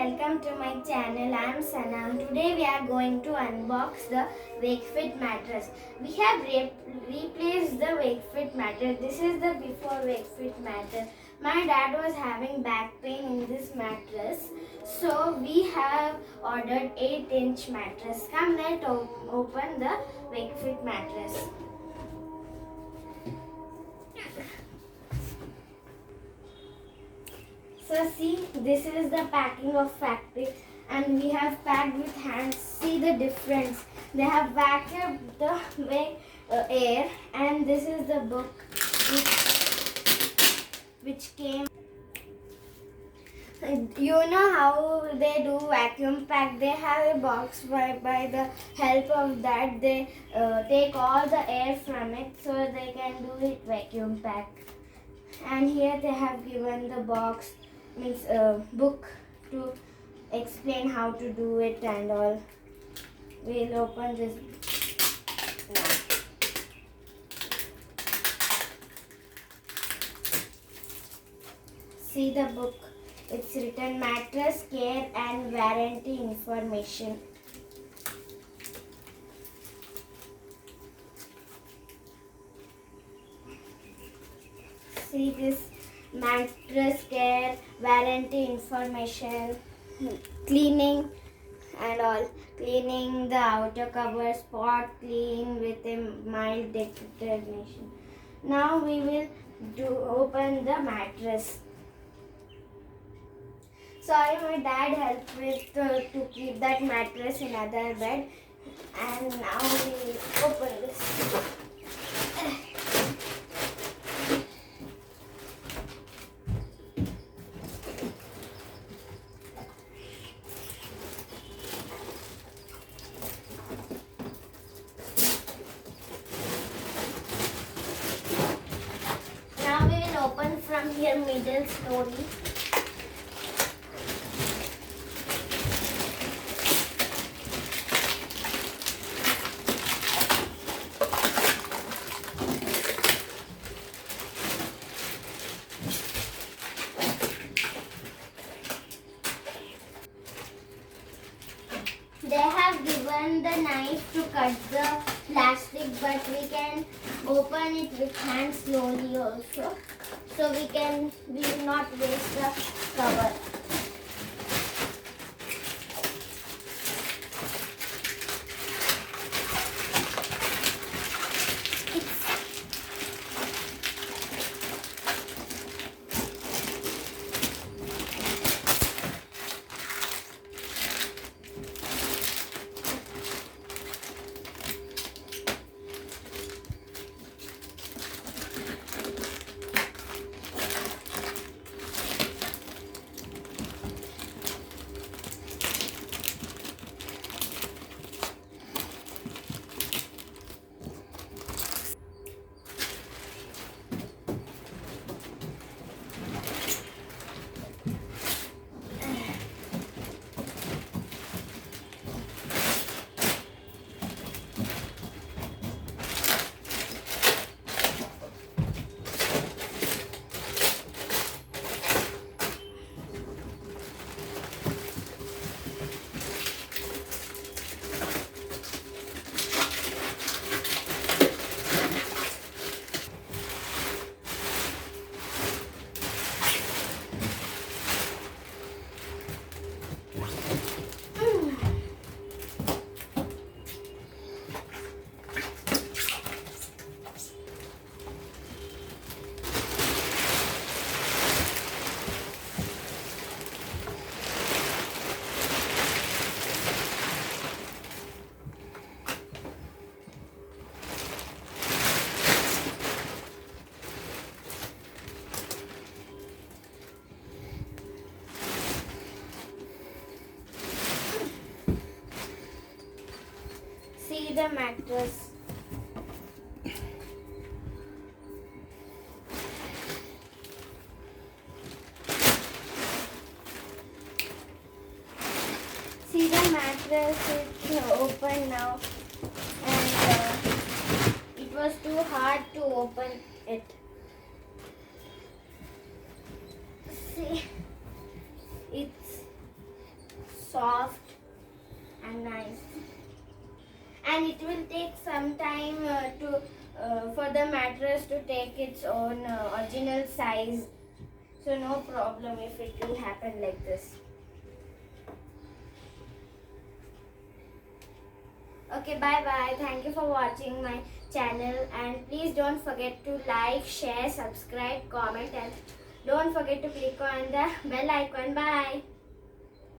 welcome to my channel. I am Sana. Today we are going to unbox the Wakefit mattress. We have replaced the Wakefit mattress. This is the before Wakefit mattress. My dad was having back pain in this mattress. So we have ordered 8-inch mattress. Come, let's open the Wakefit mattress. So see, this is the packing of factory and we have packed with hands. See the difference. They have vacuumed the air and this is the book which came. You know how they do vacuum pack. They have a box by the help of that they take all the air from it so they can do it vacuum pack. And here they have given the box, means a book to explain how to do it and all. We'll open this now. See the book. It's written mattress care and warranty information. See this mattress care, warranty information, cleaning and all. Cleaning the outer cover, spot clean with a mild determination. Now we will open the mattress. Sorry, my dad helped with to keep that mattress in other bed, and now we will open this. Now we will open from here middle slowly. They have given the knife to cut the plastic, but we can open it with hands slowly also. So we will not waste the cover. See the mattress. See the mattress is open now, and it was too hard to open it. See, it's soft and nice. And it will take some time for the mattress to take its own original size. So no problem if it will happen like this. Okay, bye bye. Thank you for watching my channel, and please don't forget to like, share, subscribe, comment, and don't forget to click on the bell icon. Bye.